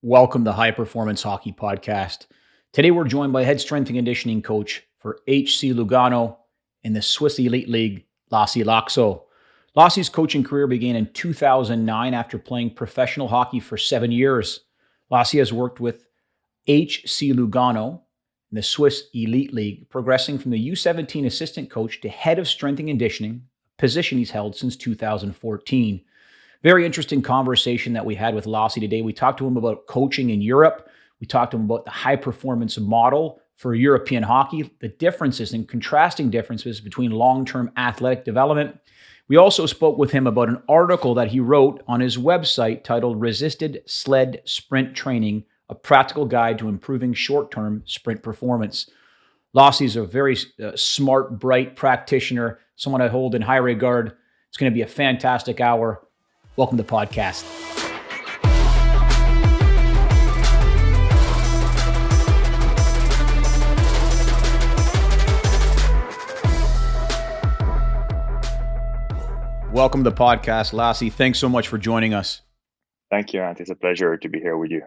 Welcome to High Performance Hockey Podcast. Today we're joined by head strength and conditioning coach for HC Lugano in the Swiss Elite League, Lassi Laakso. Lassi's coaching career began in 2009 after playing professional hockey for 7 years. Lassi has worked with HC Lugano in the Swiss Elite League, progressing from the U17 assistant coach to head of strength and conditioning, a position he's held since 2014. Very interesting conversation that we had with Lassi today. We talked to him about coaching in Europe. We talked to him about the high performance model for European hockey, the differences and contrasting differences between long-term athletic development. We also spoke with him about an article that he wrote on his website titled Resisted Sled Sprint Training, a practical guide to improving short-term sprint performance. Lassi is a very smart, bright practitioner, someone I hold in high regard. It's going to be a fantastic hour. Welcome to the podcast. Welcome to the podcast, Lassi. Thanks so much for joining us. Thank you, Ant. It's a pleasure to be here with you.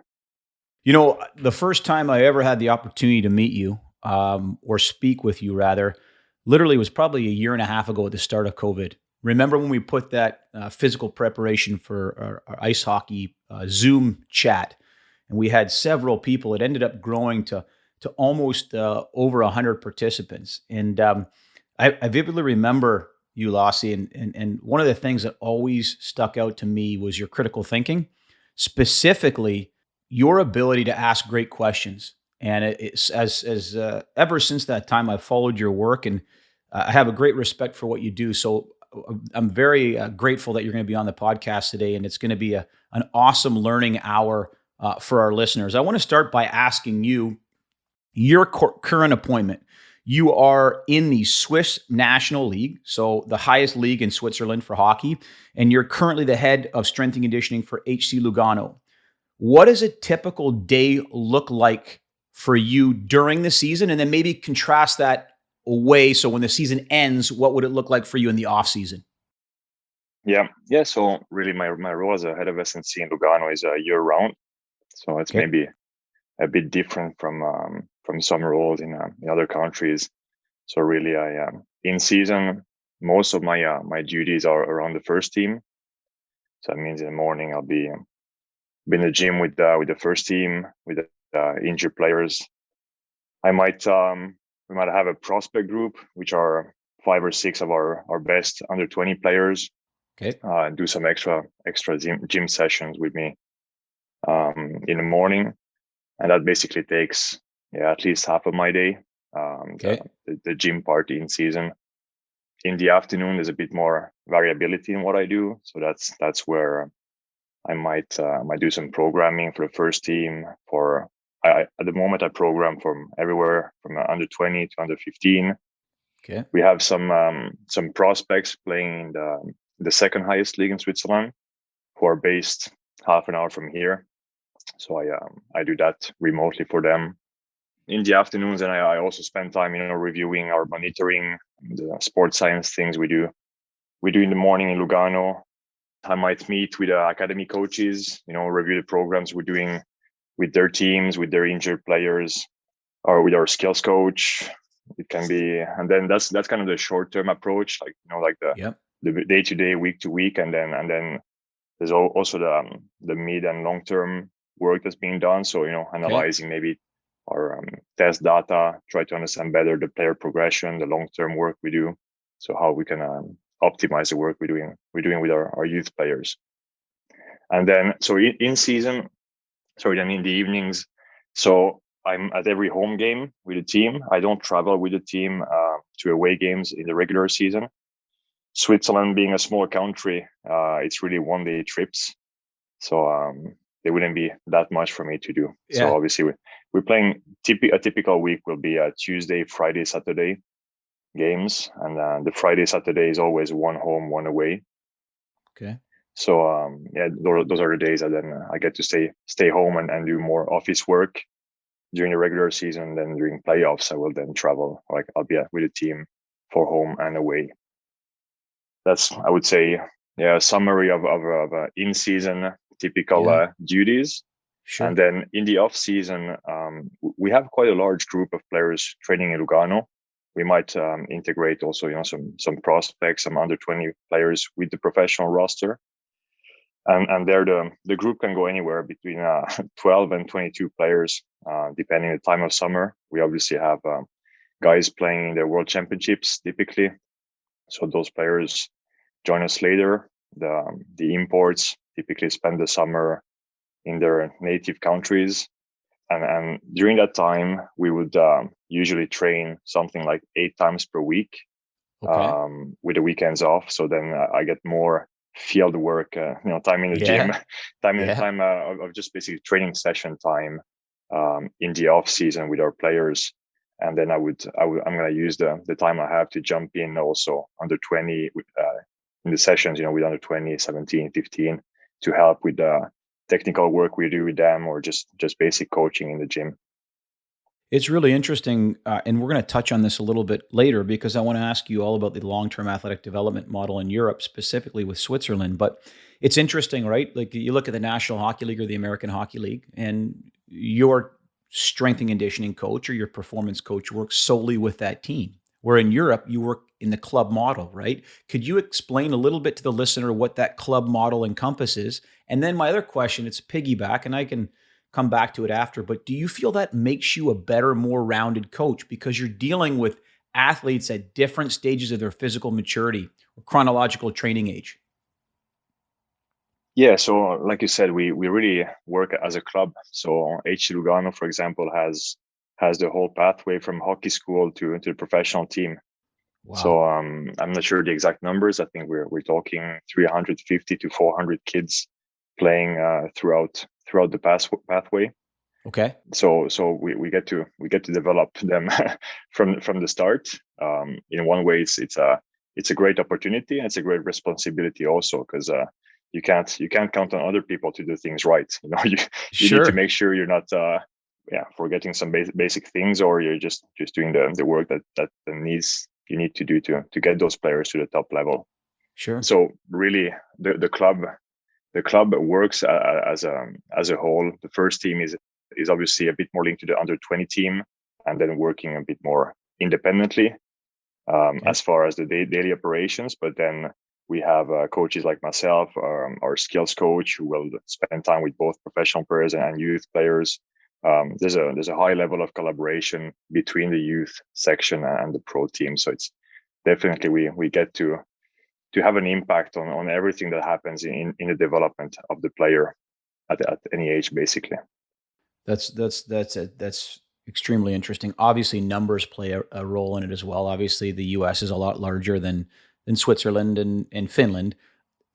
You know, the first time I ever had the opportunity to meet you, or speak with you rather, literally was probably a year and a half ago at the start of COVID. Remember when we put that physical preparation for our ice hockey Zoom chat, and we had several people. It ended up growing to almost over 100 participants. And I vividly remember you, Lassi, and one of the things that always stuck out to me was your critical thinking, specifically your ability to ask great questions. And it's as ever since that time, I've followed your work, and I have a great respect for what you do. So I'm very grateful that you're going to be on the podcast today, and it's going to be an awesome learning hour for our listeners. I want to start by asking you your current appointment. You are in the Swiss National League, so the highest league in Switzerland for hockey, and you're currently the head of strength and conditioning for HC Lugano. What does a typical day look like for you during the season? And then maybe contrast that away. So when the season ends, what would it look like for you in the off season? Yeah. So really, my role as a head of SNC in Lugano is year round. So it's maybe a bit different from some roles in other countries. So really, I in season, most of my duties are around the first team. So that means in the morning I'll be in the gym with the first team with the injured players. We might have a prospect group, which are 5 or 6 of our best under 20 players. Okay. Do some extra gym sessions with me in the morning, and that basically takes at least half of my day. The gym part in season. In the afternoon, there's a bit more variability in what I do, so that's where I might do some programming for the first team. At the moment, I program from everywhere from under 20 to under 15. Okay. We have some prospects playing in the second highest league in Switzerland, who are based half an hour from here. So I do that remotely for them. In the afternoons, and I also spend time, reviewing our monitoring, the sports science things we do. We do in the morning in Lugano. I might meet with academy coaches, review the programs we're doing with their teams, with their injured players, or with our skills coach. It can be, and then that's kind of the short-term approach, like the day-to-day, week-to-week, and then there's also the mid and long-term work that's being done. So analyzing maybe our test data, try to understand better the player progression, the long-term work we do, so how we can optimize the work we're doing with our youth players. And then so in season. Sorry, then in the evenings. So I'm at every home game with the team. I don't travel with the team to away games in the regular season. Switzerland being a small country, it's really one-day trips. So there wouldn't be that much for me to do. Yeah. So obviously we're playing a typical week will be a Tuesday, Friday, Saturday games. And the Friday, Saturday is always one home, one away. Okay. So those are the days that then I get to stay home and do more office work during the regular season. Then during playoffs, I will then travel. Like I'll be with the team for home and away. That's, I would say, a summary of in season typical duties. And Sure. then in the off season, we have quite a large group of players training in Lugano. We might integrate also, some prospects, some under 20 players with the professional roster. And there the group can go anywhere between 12 and 22 players, depending on the time of summer. We obviously have guys playing in the World Championships typically, so those players join us later. The imports typically spend the summer in their native countries, and during that time we would usually train something like 8 times per week, Okay. with the weekends off. So then I get more field work, time in the gym, Yeah. Yeah. time of just basically training session time in the off season with our players. And then I'm gonna use the time I have to jump in also under 20 in the sessions, with under 20, 17, 15 to help with the technical work we do with them, or just basic coaching in the gym. It's really interesting, and we're going to touch on this a little bit later because I want to ask you all about the long-term athletic development model in Europe, specifically with Switzerland. But it's interesting, right? Like you look at the National Hockey League or the American Hockey League, and your strength and conditioning coach or your performance coach works solely with that team. Where in Europe, you work in the club model, right? Could you explain a little bit to the listener what that club model encompasses? And then my other question, it's piggyback, and I can come back to it after, but do you feel that makes you a better, more rounded coach because you're dealing with athletes at different stages of their physical maturity or chronological training age? Yeah, so like you said, we really work as a club. So HC Lugano, for example, has the whole pathway from hockey school to the professional team. Wow. So I'm not sure the exact numbers. I think we're talking 350 to 400 kids playing throughout the pathway. Okay. So we get to develop them from the start. In one way, it's a great opportunity, and it's a great responsibility also, because you can't count on other people to do things right. You need to Sure. make sure you're not forgetting some basic things, or you're just doing the work that you need to do to get those players to the top level. Sure. So really, the club works as a whole. The first team is obviously a bit more linked to the under 20 team, and then working a bit more independently Okay. as far as the daily operations. But then we have coaches like myself, our skills coach, who will spend time with both professional players and youth players. There's a high level of collaboration between the youth section and the pro team. So it's definitely we get to have an impact on everything that happens in the development of the player at any age, basically. That's extremely interesting. Obviously, numbers play a role in it as well. Obviously, the U.S. is a lot larger than Switzerland and Finland.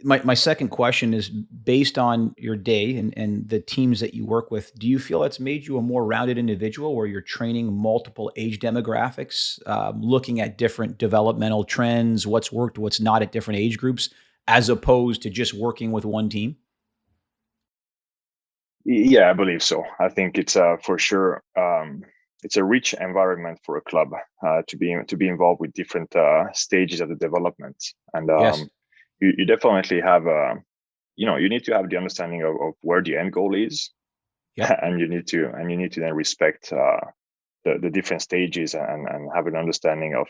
My second question is based on your day and the teams that you work with, do you feel that's made you a more rounded individual where you're training multiple age demographics, looking at different developmental trends, what's worked, what's not at different age groups, as opposed to just working with one team? Yeah, I believe so. I think it's for sure it's a rich environment for a club to be involved with different stages of the development. And Yes. you definitely have you need to have the understanding of where the end goal is, Yep. and you need to then respect the different stages, and have an understanding of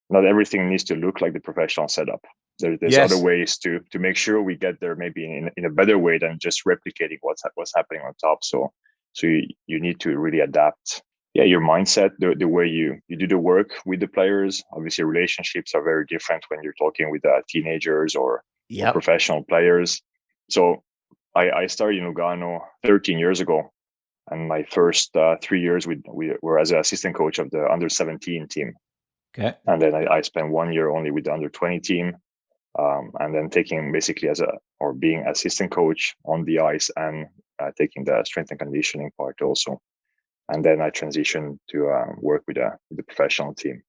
not everything needs to look like the professional setup. There's other Yes. ways to make sure we get there, maybe in a better way than just replicating what's happening on top. So you need to really adapt, yeah, your mindset, the way you do the work with the players. Obviously, relationships are very different when you're talking with teenagers or Yep. professional players. So I started in Lugano 13 years ago, and my first 3 years we were as an assistant coach of the under 17 team. Okay. And then I spent 1 year only with the under 20 team, and then taking basically or being assistant coach on the ice, and taking the strength and conditioning part also. And then I transitioned to work with the professional team.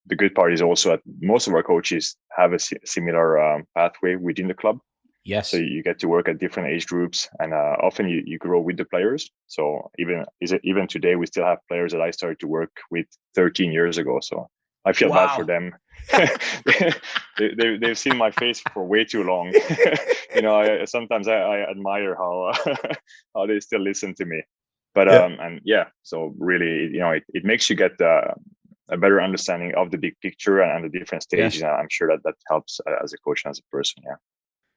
The good part is also that most of our coaches have a similar pathway within the club. So Yes. you get to work at different age groups, and often you grow with the players. So even today, we still have players that I started to work with 13 years ago. So I feel bad for Wow. them. They've seen my face for way too long. Sometimes I admire how how they still listen to me. But Yeah. and yeah, so really, it makes you get a better understanding of the big picture and the different stages. Yes. And I'm sure that helps as a coach and as a person. Yeah.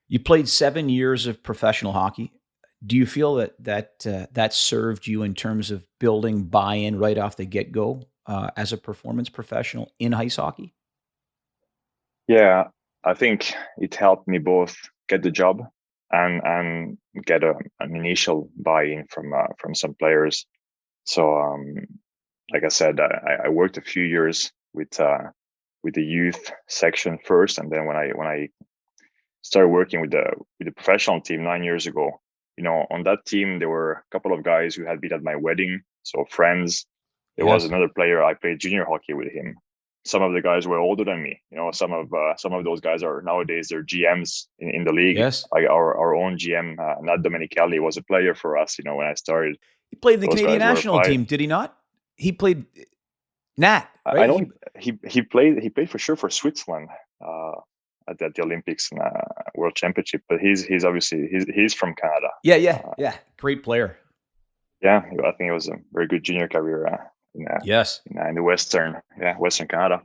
You played 7 years of professional hockey. Do you feel that served you in terms of building buy-in right off the get-go, as a performance professional in ice hockey? Yeah, I think it helped me both get the job and get an initial buy-in from some players. So, like I said, I worked a few years with the youth section first, and then when I started working with the professional team 9 years ago, on that team there were a couple of guys who had been at my wedding, so friends. There was Yes. another player I played junior hockey with him. Some of the guys were older than me. Some of those guys are nowadays they're GMs in the league. Yes. Our own GM, Nat Domenicali, was a player for us. When I started, He played in the those Canadian guys were national five. team, did he not? He played Nat, I right? know he played for sure for Switzerland uh, at the Olympics and World Championship, but he's obviously he's from Canada. Yeah, yeah, Uh, yeah. Great player. yeah, I think it was a very good junior career Yes. in the Western Canada.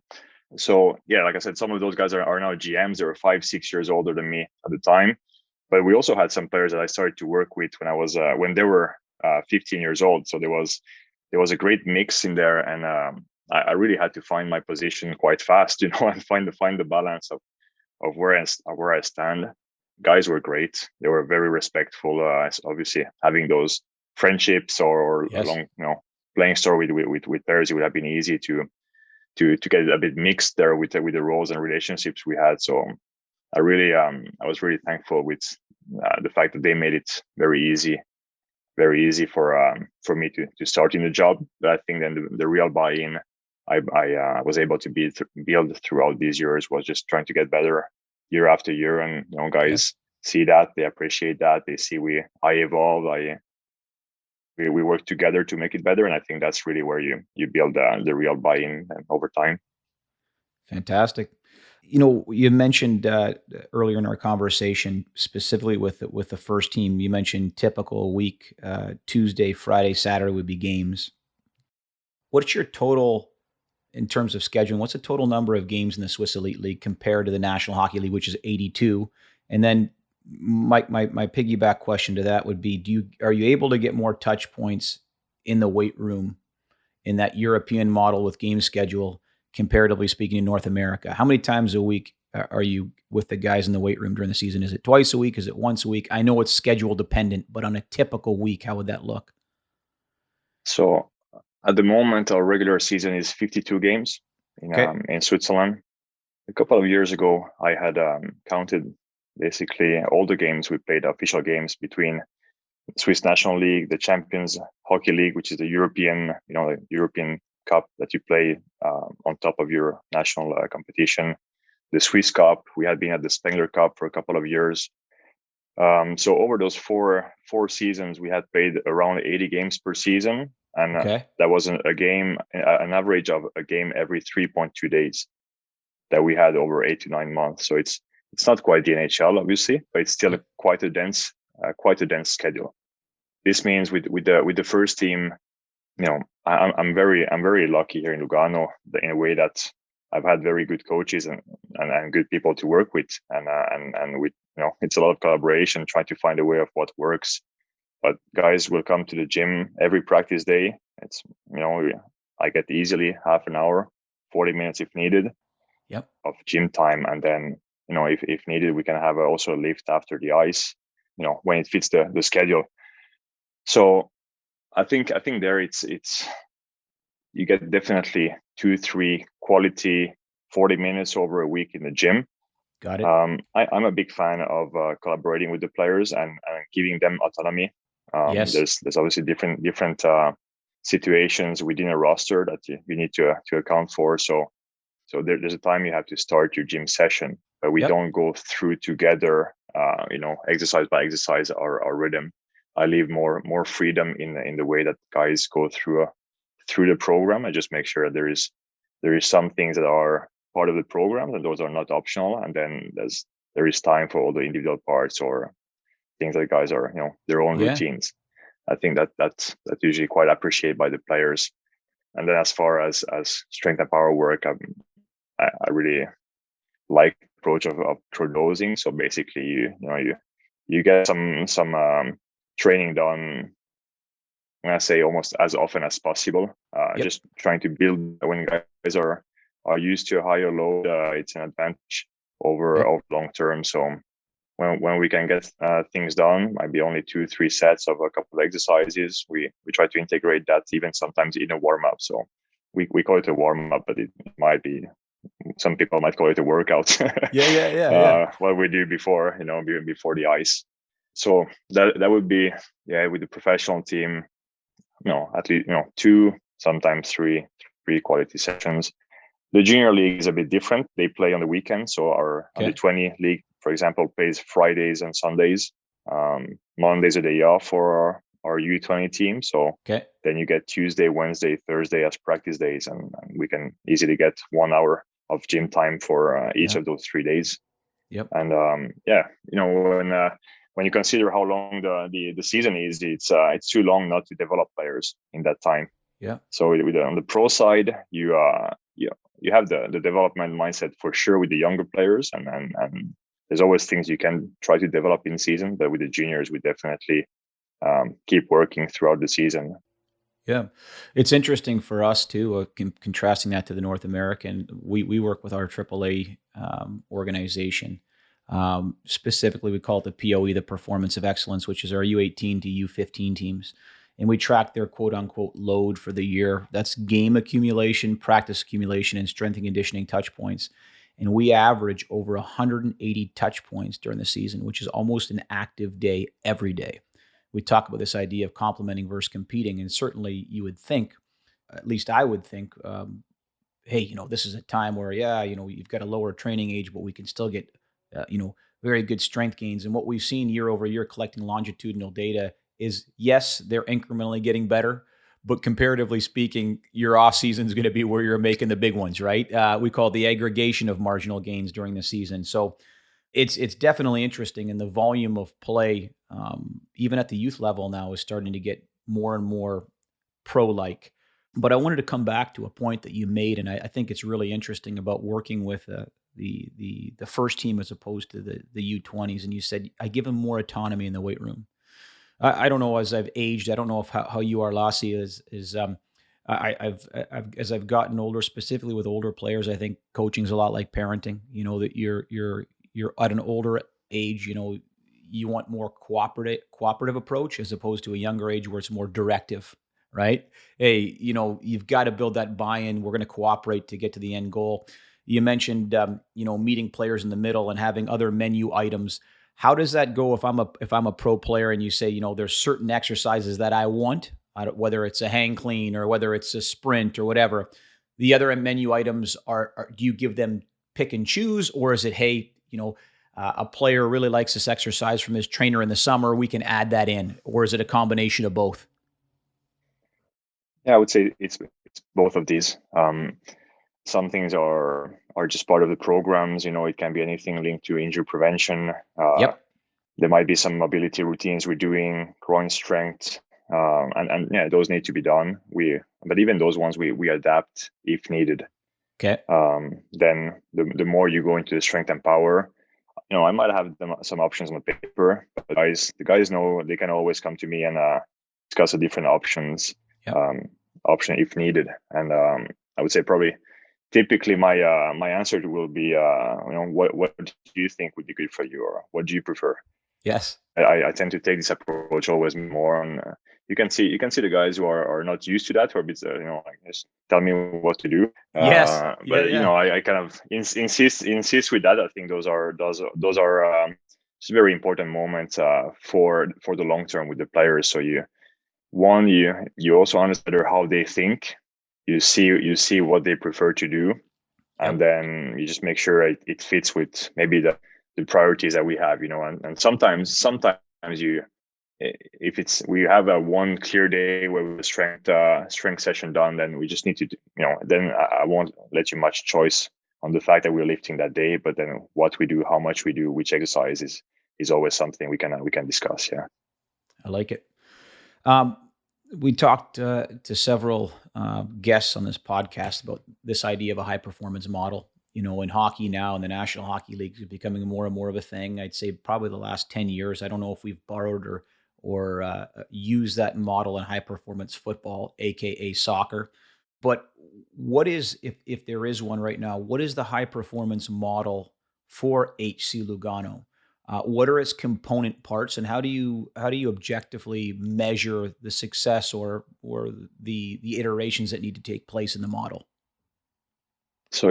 So yeah, like I said, some of those guys are now GMs. They were 5-6 years older than me at the time. But we also had some players that I started to work with when they were 15 years old. So there was a great mix in there, and I really had to find my position quite fast, and find the balance of where I stand. Guys were great; they were very respectful. Obviously, having those friendships or a Yes. long, playing story with players, it would have been easy to get a bit mixed there with the roles and relationships we had. So I was really thankful with the fact that they made it very easy for me to start in the job. But I think then the real buy-in I was able to build throughout these years was just trying to get better year after year, and Yes. guys see that, they appreciate that, they see I evolve, we work together to make it better, and I think that's really where you build the real buy-in over time. Fantastic. You mentioned earlier in our conversation, specifically with the first team, you mentioned typical week, Tuesday, Friday, Saturday would be games. What's your total in terms of scheduling? What's the total number of games in the Swiss Elite League compared to the National Hockey League, which is 82? And then my piggyback question to that would be: are you able to get more touch points in the weight room in that European model with game schedule, comparatively speaking, in North America? How many times a week are you with the guys in the weight room during the season? Is it twice a week? Is it once a week? I know it's schedule dependent, but on a typical week, how would that look? So at the moment, our regular season is 52 games Okay. in Switzerland. A couple of years ago, I had counted basically all the games we played, official games between Swiss National League, the Champions Hockey League, which is the European, the European Cup that you play on top of your national competition. The Swiss Cup, we had been at the Spengler Cup for a couple of years. So over those four seasons, we had played around 80 games per season, and Okay. that was an average of a game every 3.2 days that we had over 8 to 9 months. So it's not quite the NHL, obviously, but it's still Yep. quite a dense schedule. This means with the first team, I'm very lucky here in Lugano in a way that I've had very good coaches and good people to work with, and with it's a lot of collaboration, trying to find a way of what works. But guys will come to the gym every practice day. It's I get easily half an hour, 40 minutes if needed Yep. of gym time, and then if needed we can have also a lift after the ice, when it fits the schedule. So I think there it's you get definitely 2-3 quality 40 minutes over a week in the gym. Got it. I'm a big fan of collaborating with the players and giving them autonomy. Yes. There's obviously different situations within a roster that you need to account for. So there's a time you have to start your gym session, but we Yep. don't go through together, exercise by exercise, our rhythm. I leave more freedom in the way that guys go through the program. I just make sure that there is there is some things that are part of the program, and those are not optional. And then there is time for all the individual parts or things that guys are, their own Yeah. routines. I think that's usually quite appreciated by the players. And then as far as strength and power work, I really like the approach of microdosing. So basically, you get some training done. I say almost as often as possible. Yep. Just trying to build when guys are used to a higher load, it's an advantage over long term. So when we can get things done, might be only 2-3 sets of a couple of exercises. We try to integrate that even sometimes in a warm up. So we call it a warm up, but it might be, some people might call it a workout. Yeah. What we do before, before the ice. So that would be, with the professional team, at least 2, sometimes 3 quality sessions. The junior league is a bit different. They play on the weekend. So our under 20 league, for example, plays Fridays and Sundays. Mondays are day off for our U20 team. So then you get Tuesday, Wednesday, Thursday as practice days, and we can easily get 1 hour of gym time for each of those 3 days. Yep. And when you consider how long the season is, it's too long not to develop players in that time. Yeah. So on the pro side, you have the development mindset for sure with the younger players, and there's always things you can try to develop in season. But with the juniors, we definitely keep working throughout the season. Yeah, it's interesting for us too. Contrasting that to the North American, we work with our AAA organization. Specifically, we call it the POE, the Performance of Excellence, which is our U18 to U15 teams. And we track their quote unquote load for the year. That's game accumulation, practice accumulation, and strength and conditioning touch points. And we average over 180 touch points during the season, which is almost an active day every day. We talk about this idea of complementing versus competing. And certainly you would think, at least I would think, hey, this is a time where, you've got a lower training age, but we can still get, very good strength gains. And what we've seen year over year collecting longitudinal data is, yes, they're incrementally getting better, but comparatively speaking, your off season is going to be where you're making the big ones, right? We call it the aggregation of marginal gains during the season. So it's definitely interesting, and the volume of play, even at the youth level now, is starting to get more and more pro-like. But I wanted to come back to a point that you made, and I think it's really interesting about working with the first team as opposed to the U20s. And you said, I give them more autonomy in the weight room. I don't know, as I've aged, I don't know if how you are, Lassi, I've as I've gotten older, specifically with older players, I think coaching is a lot like parenting. That you're at an older age, you want more cooperative approach as opposed to a younger age where it's more directive, right? Hey, you've got to build that buy-in. We're going to cooperate to get to the end goal. You mentioned, meeting players in the middle and having other menu items. How does that go if I'm a pro player and you say, there's certain exercises that I want, whether it's a hang clean or whether it's a sprint or whatever, the other menu items are do you give them pick and choose, or is it, hey, a player really likes this exercise from his trainer in the summer, we can add that in, or is it a combination of both? Yeah, I would say it's both of these. Some things are just part of the programs. It can be anything linked to injury prevention. Yep. There might be some mobility routines we're doing, groin strength, and those need to be done. But even those ones we adapt if needed. Okay. Then the more you go into the strength and power, I might have some options on the paper, but the guys know they can always come to me and discuss the different options, option if needed. And I would say probably typically my answer will be, what do you think would be good for you, or what do you prefer? Yes. I tend to take this approach always more on. You can see the guys who are not used to that, or bits, like just tell me what to do. Yes. But I kind of insist with that. I think those are just very important moments for the long term with the players. So you also understand how they think. You see what they prefer to do, and then you just make sure it fits with maybe the priorities that we have. And sometimes if it's we have a one clear day where we strength session done, then we just need to then I won't let you much choice on the fact that we're lifting that day, but then what we do, how much we do, which exercise is always something we can discuss. Yeah. I like it. Um, we talked to several guests on this podcast about this idea of a high performance model. In hockey now, in the National Hockey League, is becoming more and more of a thing. I'd say probably the last 10 years. I don't know if we've borrowed or used that model in high performance football, aka soccer. But what is, if there is one right now, what is the high performance model for HC Lugano? What are its component parts, and how do you objectively measure the success or the iterations that need to take place in the model? So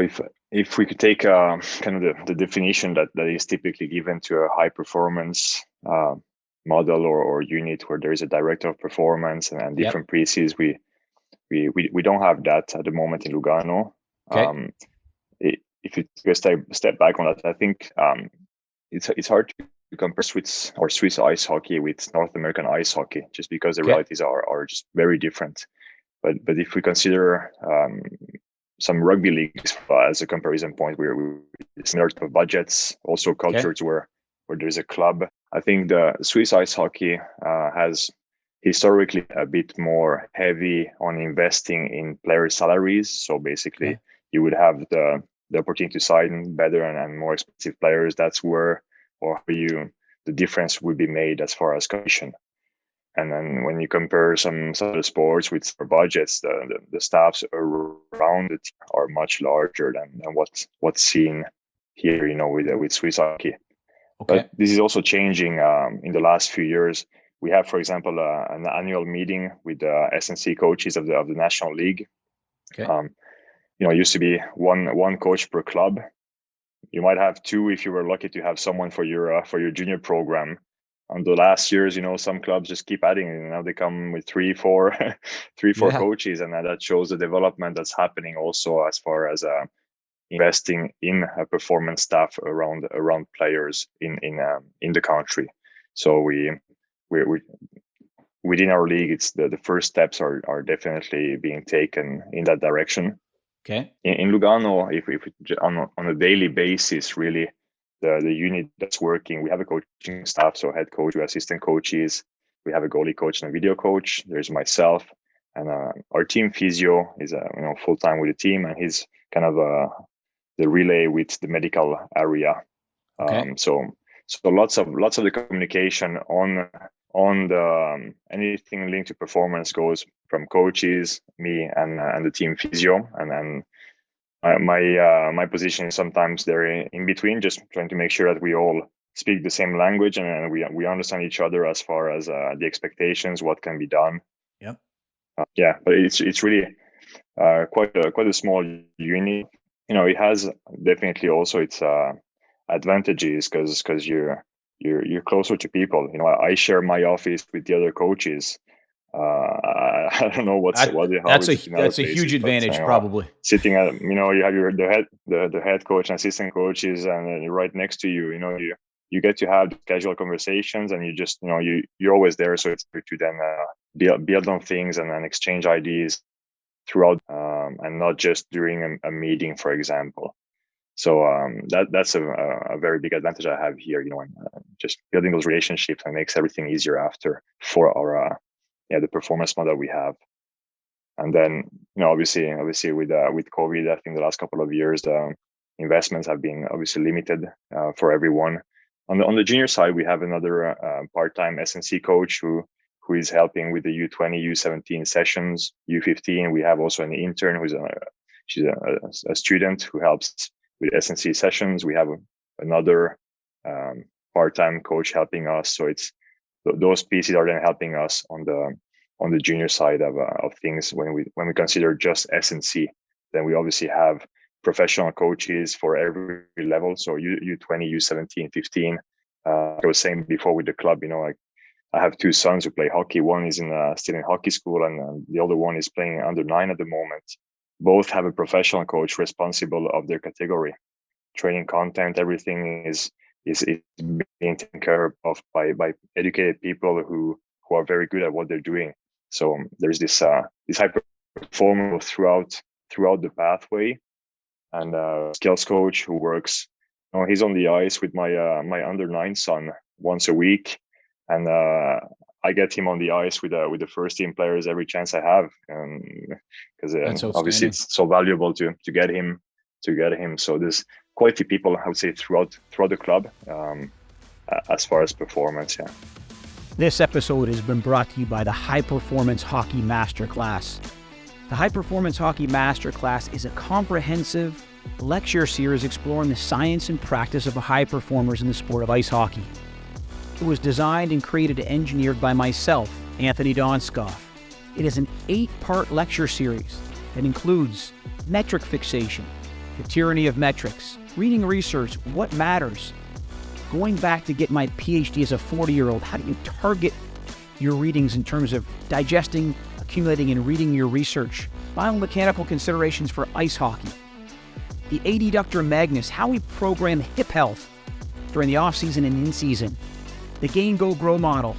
if we could take kind of the definition that is typically given to a high performance model or unit where there is a director of performance and Yep. different pieces, we don't have that at the moment in Lugano. Okay. If you take a step back on that, I think it's hard to compare Swiss ice hockey with North American ice hockey, just because the Okay. realities are just very different. But if we consider some rugby leagues as a comparison point, where we similar to budgets, also Okay. cultures where there's a club. I think the Swiss ice hockey has historically a bit more heavy on investing in player salaries. So basically, Okay. you would have the opportunity to sign better and more expensive players. That's where the difference would be made as far as commission. And then when you compare some other sports with budgets, the staffs around it are much larger than what's seen here, with Swiss hockey. Okay. But this is also changing in the last few years. We have, for example, an annual meeting with the S&C coaches of the National League. Okay. It used to be one coach per club. You might have two if you were lucky to have someone for your junior program. On the last years, some clubs just keep adding, and now they come with three, four, four Yeah. coaches, and that shows the development that's happening also as far as investing in a performance staff around players in the country. So we within our league, it's the first steps are definitely being taken in that direction. Okay. In Lugano, if on a daily basis, really, the unit that's working, we have a coaching staff, so head coach, assistant coaches, we have a goalie coach and a video coach. There's myself, and our team physio is full time with the team, and he's kind of the relay with the medical area. Okay. So lots of the communication on the anything linked to performance goes from coaches, me, and the team physio, and then my position is sometimes there in between, just trying to make sure that we all speak the same language and we understand each other as far as the expectations, what can be done. Yep. Yeah, but it's really quite a small unit. It has definitely also its advantages because you're closer to people. I share my office with the other coaches. I don't know how That's a it's in other that's a huge places, but advantage, probably. sitting at you have the head coach and assistant coaches, and you're right next to you. You get to have casual conversations, and you just you're always there, so it's good to then build on things and then exchange ideas throughout, and not just during a meeting, for example. So that's a very big advantage I have here, and just building those relationships and makes everything easier after for our the performance model we have. And then obviously with COVID, I think the last couple of years investments have been obviously limited for everyone. On the junior side, we have another part-time S&C coach who is helping with the U20, U17 sessions, U15. We have also an intern she's a student who helps with S&C sessions. We have another part-time coach helping us. So it's those pieces are then helping us on the junior side of things. When we consider just S&C, then we obviously have professional coaches for every level. So U20, U17, 15. I was saying before with the club, I have two sons who play hockey. One is still in hockey school, and the other one is playing under 9 at the moment. Both have a professional coach responsible of their category. Training content, everything is is being taken care of by educated people who are very good at what they're doing. So there's this high performer throughout the pathway, and skills coach who works. He's on the ice with my under 9 son once a week, and I get him on the ice with the first team players every chance I have, because That's obviously outstanding. it's so valuable to get him. So there's quality people, I would say, throughout the club, as far as performance. Yeah. This episode has been brought to you by the High Performance Hockey Masterclass. The High Performance Hockey Masterclass is a comprehensive lecture series exploring the science and practice of high performers in the sport of ice hockey. It was designed and created and engineered by myself, Anthony Donskoff. It is an 8-part lecture series that includes metric fixation, the tyranny of metrics, reading research, what matters, going back to get my PhD as a 40-year-old, how do you target your readings in terms of digesting, accumulating, and reading your research, biomechanical considerations for ice hockey, the adductor magnus, how we program hip health during the off-season and in-season, the Gain, Go, Grow model,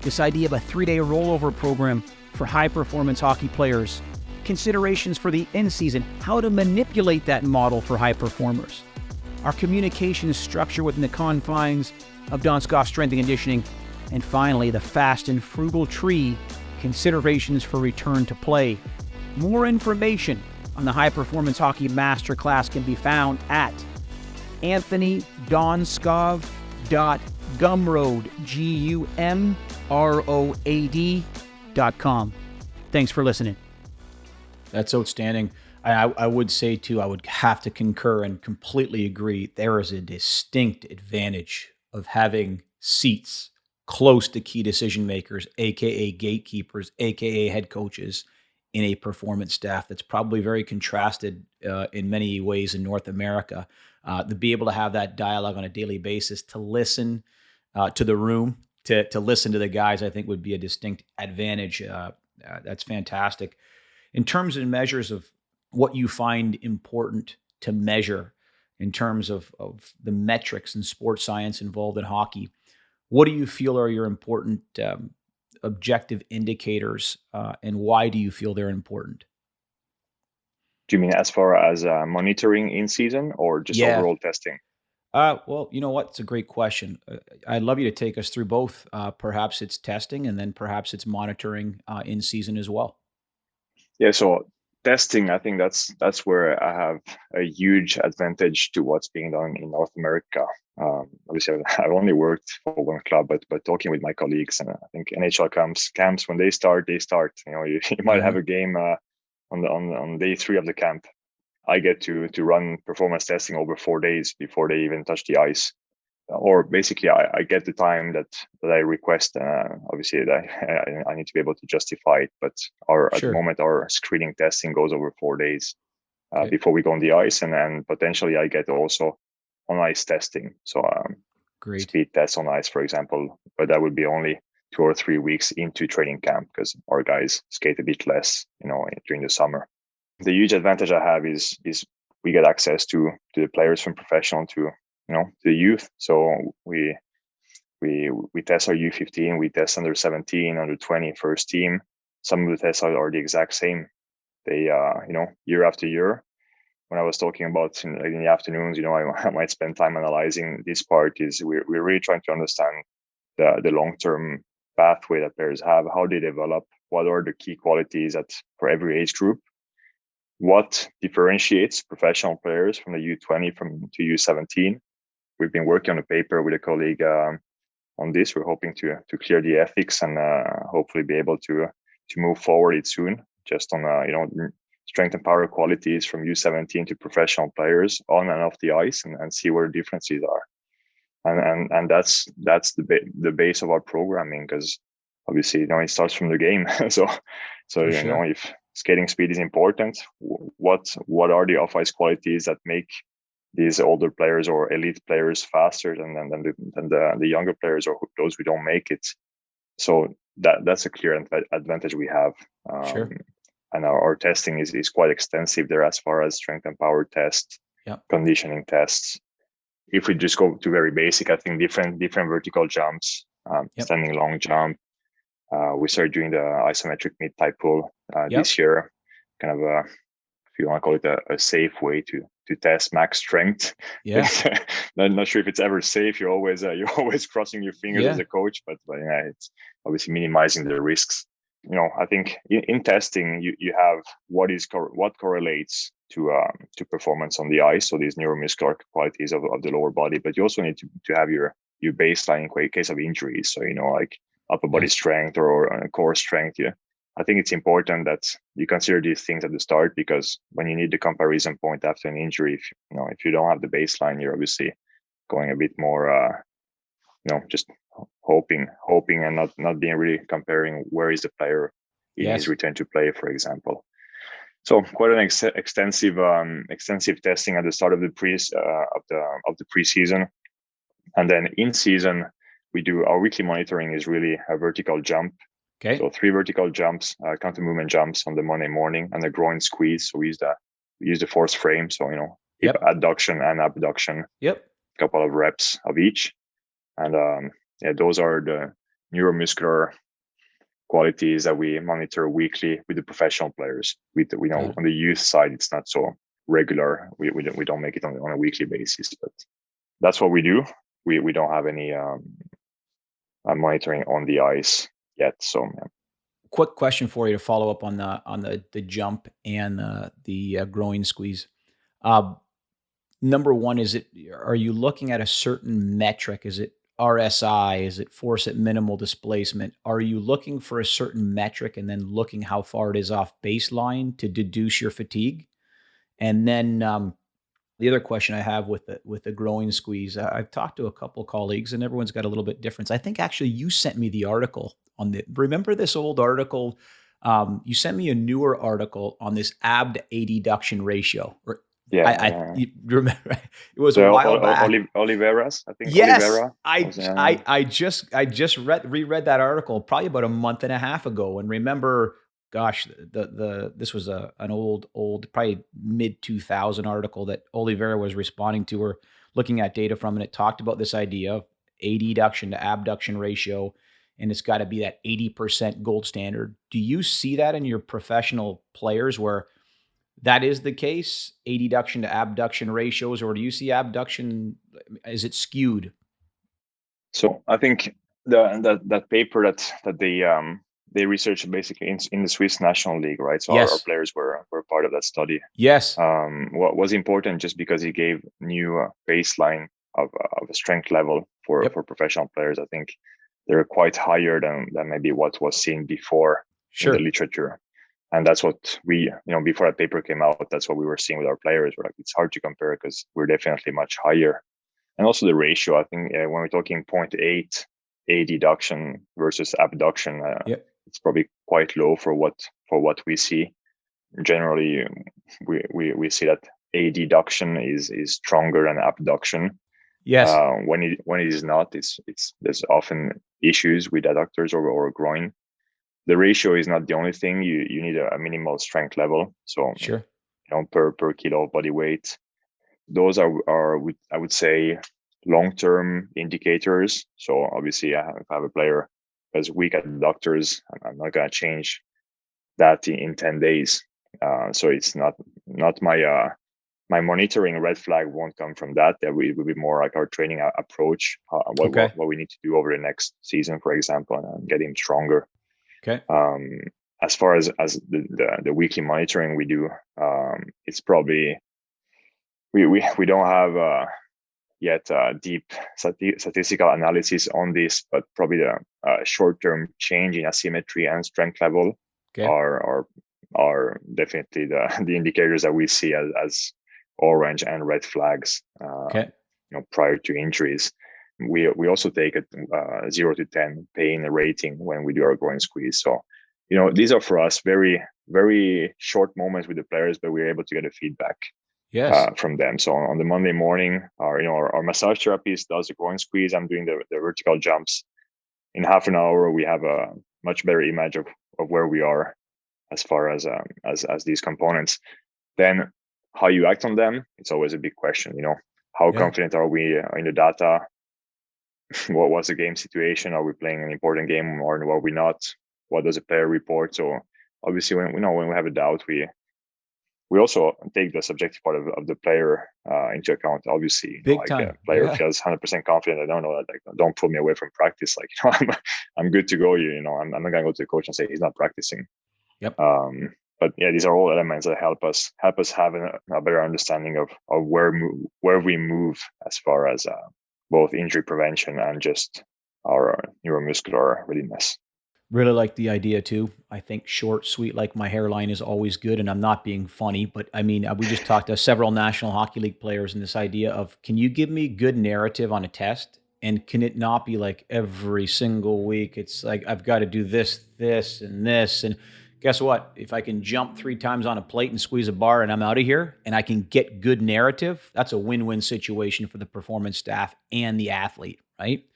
this idea of a 3-day rollover program for high-performance hockey players, considerations for the in-season, how to manipulate that model for high performers, our communication structure within the confines of Donskoff strength and conditioning, and finally, the fast and frugal tree, considerations for return to play. More information on the High Performance Hockey Masterclass can be found at anthonydonskov.gumroad, GUMROAD.com. Thanks for listening. That's outstanding. I would say, too, I would have to concur and completely agree. There is a distinct advantage of having seats close to key decision makers, aka gatekeepers, aka head coaches, in a performance staff that's probably very contrasted in many ways in North America. To be able to have that dialogue on a daily basis, to listen to the room, to listen to the guys, I think would be a distinct advantage. That's fantastic. In terms of measures of what you find important to measure in terms of the metrics and sports science involved in hockey, what do you feel are your important objective indicators, and why do you feel they're important? Do you mean as far as monitoring in season, or just Yeah. overall testing? Well, you know what? It's a great question. I'd love you to take us through both. Perhaps it's testing, and then perhaps it's monitoring in season as well. Yeah, so testing, I think that's where I have a huge advantage to what's being done in North America. Obviously, I've only worked for one club, but talking with my colleagues, and I think NHL camps when they start. You might have a game on day 3 of the camp. I get to run performance testing over 4 days before they even touch the ice. Or basically, I get the time that I request. Obviously, I need to be able to justify it. But at the moment, our screening testing goes over 4 days before we go on the ice, and then potentially I get also on ice testing. So Great. Speed tests on ice, for example, but that would be only 2 or 3 weeks into training camp because our guys skate a bit less, during the summer. The huge advantage I have is we get access to the players from professional to the youth. So we test our U15, we test under 17, under 20 first team. Some of the tests are the exact same. They year after year. When I was talking about in the afternoons, I might spend time analyzing this part. Is we're really trying to understand the long-term pathway that players have, how they develop, what are the key qualities for every age group, what differentiates professional players from the U20 to U17. We've been working on a paper with a colleague on this. We're hoping to clear the ethics and hopefully be able to move forward it soon, just on strength and power qualities from U17 to professional players on and off the ice, and see where the differences are. And that's the base of our programming, because obviously it starts from the game. so sure. If skating speed is important, what are the off ice qualities that make these older players or elite players faster than the younger players, or those who don't make it? So that's a clear advantage we have. Sure. And our testing is quite extensive there, as far as strength and power tests, conditioning tests. if we just go to very basic, I think different vertical jumps, standing long jump. We started doing the isometric mid-thigh pull this year, kind of if you want to call it a safe way to test max strength. Yeah. Not sure if it's ever safe. You're always crossing your fingers as a coach, but it's obviously minimizing the risks. I think in testing you have what correlates to performance on the ice, so these neuromuscular qualities of the lower body, but you also need to have your baseline in case of injuries. So like upper body strength or core strength. I think it's important that you consider these things at the start, because when you need the comparison point after an injury, if you don't have the baseline, you're obviously going a bit more just hoping and not being really comparing where is the player in his return to play, for example. So quite an extensive testing at the start of the preseason, and then in season we do our weekly monitoring is really a vertical jump. Okay. So 3 vertical jumps, counter movement jumps on the Monday morning, and a groin squeeze. So we use the force frame. So adduction and abduction. Yep. A couple of reps of each, and those are the neuromuscular qualities that we monitor weekly with the professional players. We know on the youth side it's not so regular. We don't make it on a weekly basis, but that's what we do. We don't have any monitoring on the ice yet. So quick question for you to follow up on the jump and the groin squeeze. Number one, are you looking at a certain metric? Is it RSI? Is it force at minimal displacement? Are you looking for a certain metric and then looking how far it is off baseline to deduce your fatigue? And then the other question I have with the groin squeeze, I've talked to a couple colleagues and everyone's got a little bit different. I think actually you sent me the article remember this old article? You sent me a newer article on this abduction ratio. You remember it was a while back. Olivera's, I think. Yes, Olivera. I just reread that article probably about a month and a half ago, and remember, gosh, this was an old probably mid 2000 article that Olivera was responding to or looking at data from, and it talked about this idea of adduction to abduction ratio, and it's got to be that 80% gold standard. Do you see that in your professional players where that is the case, adduction to abduction ratios, or do you see abduction, is it skewed? So I think that paper that they researched basically in the Swiss National League, right? So our players were part of that study. Yes. What was important, just because it gave new baseline of a strength level for professional players. I think they're quite higher than maybe what was seen before in the literature. And that's what we, before that paper came out, that's what we were seeing with our players. We're like, it's hard to compare because we're definitely much higher. And also the ratio, I think when we're talking 0.8 adduction versus abduction, it's probably quite low for what we see. Generally, we see that adduction is stronger than abduction. Yes. When it is not, there's often issues with adductors or groin. The ratio is not the only thing. You need a minimal strength level. So per kilo of body weight. Those are I would say long-term indicators. So obviously, if I have a player as weak adductors, I'm not going to change that in 10 days. So it's not my monitoring red flag won't come from that. That will be more like our training approach, what we need to do over the next season, for example, and get him stronger. Okay. As far as the weekly monitoring we do, it's probably we don't have yet deep statistical analysis on this, but probably the short-term change in asymmetry and strength level are definitely the indicators that we see as orange and red flags. Prior to injuries. We also take a 0 to 10 pain rating when we do our groin squeeze. So, these are for us very, very short moments with the players, but we're able to get a feedback from them. So on the Monday morning, our massage therapist does the groin squeeze. I'm doing the vertical jumps. In half an hour, we have a much better image of where we are as far as these components. Then how you act on them, it's always a big question. How Yeah. confident are we in the data? What was the game situation? Are we playing an important game or are we not? What does a player report? So obviously, when we have a doubt, we also take the subjective part of the player into account. Obviously, Big like a time. player Yeah. feels 100% confident. I don't know that, like, don't pull me away from practice. Like, I'm good to go. I'm not gonna go to the coach and say he's not practicing. Yep. But yeah, these are all elements that help us have a better understanding of where we move as far as both injury prevention and just our neuromuscular readiness. Really like the idea too. I think short, sweet, like my hairline is always good. And I'm not being funny, but I mean, we just talked to several National Hockey League players, and this idea of, can you give me good narrative on a test? And can it not be like every single week? It's like, I've got to do this, this, and this. And guess what? If I can jump 3 times on a plate and squeeze a bar and I'm out of here and I can get good narrative, that's a win-win situation for the performance staff and the athlete, right?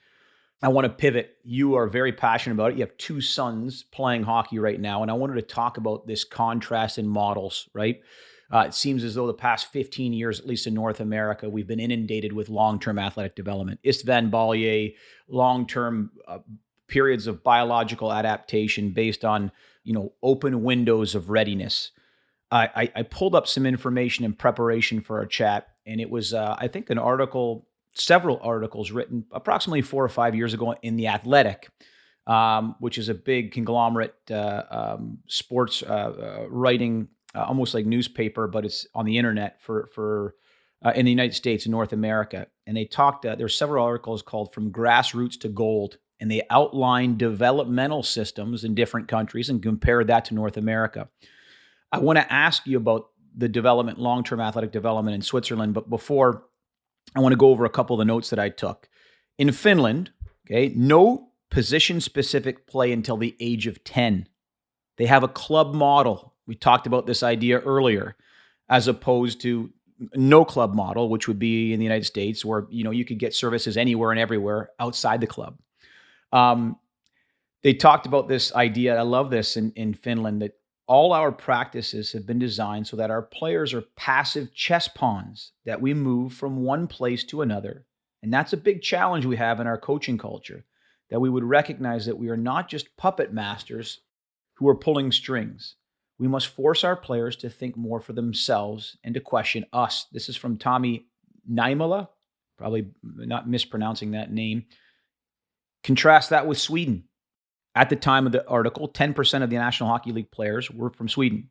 I want to pivot. You are very passionate about it. You have 2 sons playing hockey right now, and I wanted to talk about this contrast in models, right? It seems as though the past 15 years, at least in North America, we've been inundated with long-term athletic development. Istvan Ballier, long-term periods of biological adaptation based on, open windows of readiness. I pulled up some information in preparation for our chat, and it was, I think, several articles written approximately 4 or 5 years ago in The Athletic, which is a big conglomerate sports writing, almost like newspaper, but it's on the internet for in the United States and North America. And they talked. There's several articles called "From Grassroots to Gold," and they outline developmental systems in different countries and compared that to North America. I want to ask you about the development, long-term athletic development in Switzerland, but before, I want to go over a couple of the notes that I took. In Finland, okay, no position-specific play until the age of 10. They have a club model. We talked about this idea earlier, as opposed to no club model, which would be in the United States, where you could get services anywhere and everywhere outside the club. They talked about this idea. I love this in Finland, that all our practices have been designed so that our players are passive chess pawns, that we move from one place to another. And that's a big challenge we have in our coaching culture, that we would recognize that we are not just puppet masters who are pulling strings. We must force our players to think more for themselves and to question us. This is from Tommy Naimala, probably not mispronouncing that name. Contrast that with Sweden. At the time of the article, 10% of the National Hockey League players were from Sweden.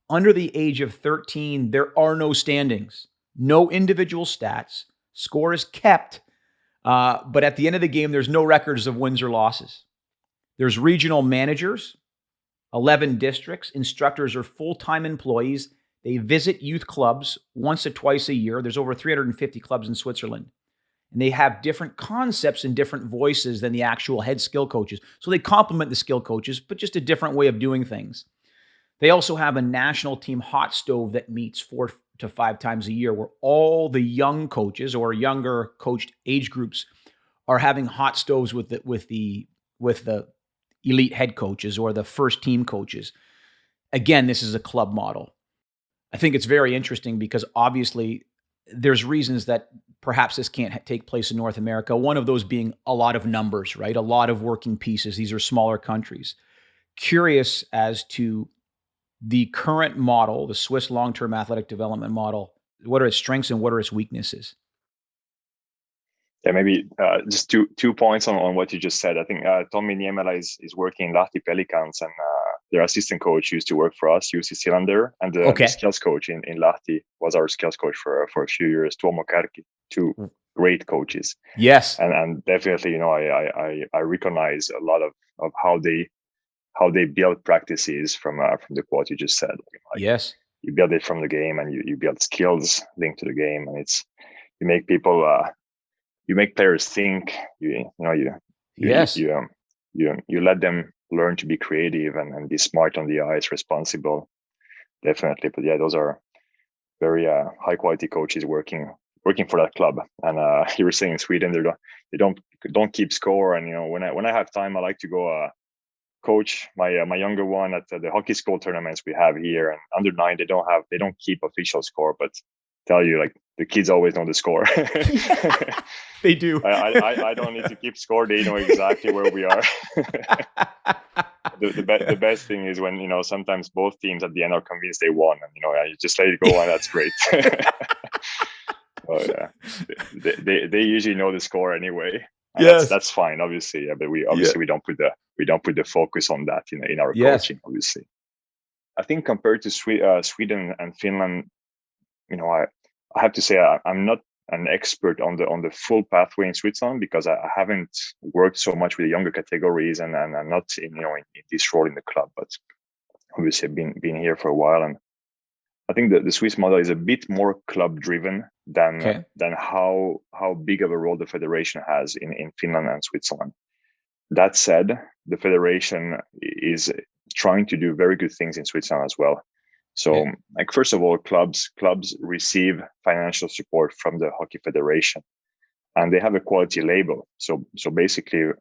Under the age of 13, there are no standings, no individual stats. Score is kept, but at the end of the game, there's no records of wins or losses. There's regional managers, 11 districts. Instructors are full-time employees. They visit youth clubs once or twice a year. There's over 350 clubs in Switzerland. And they have different concepts and different voices than the actual head skill coaches. So they complement the skill coaches, but just a different way of doing things. They also have a national team hot stove that meets 4 to 5 times a year, where all the young coaches or younger coached age groups are having hot stoves with the elite head coaches or the first team coaches. Again, this is a club model. I think it's very interesting because obviously there's reasons that perhaps this can't take place in North America. One of those being a lot of numbers, right? A lot of working pieces. These are smaller countries. Curious as to the current model, the Swiss long-term athletic development model. What are its strengths and what are its weaknesses? Yeah, maybe just two points on what you just said. I think Tommy Niemela is working in Lahti Pelicans, and their assistant coach used to work for us, Jussi Silander, and the skills coach in Lahti was our skills coach for a few years, Tuomo Kärki, 2 great coaches. Yes, and definitely, I recognize a lot of how they build practices from the quote you just said. Yes, you build it from the game, and you build skills linked to the game, and you make people. You make players think. You let them learn to be creative and be smart on the ice, responsible, definitely. But yeah, those are very high quality coaches working for that club. And you were saying in Sweden they don't keep score. And when I have time, I like to go coach my younger one at the hockey school tournaments we have here. And under 9, they don't keep official score, but tell you, like, the kids always know the score. They do. I don't need to keep score. They know exactly where we are. The best thing is when, sometimes both teams at the end are convinced they won, and you just let it go, and that's great. But they usually know the score anyway. Yes. That's fine, obviously. Yeah, but we don't put the focus on that in our coaching, obviously. I think compared to Sweden and Finland, I have to say I'm not an expert on the full pathway in Switzerland, because I haven't worked so much with the younger categories, and I'm not in this role in the club. But obviously I've been here for a while, and I think that the Swiss model is a bit more club driven than how big of a role the federation has in Finland and Switzerland. That said, the federation is trying to do very good things in Switzerland as well. So, like, first of all, clubs receive financial support from the Hockey Federation, and they have a quality label. So basically,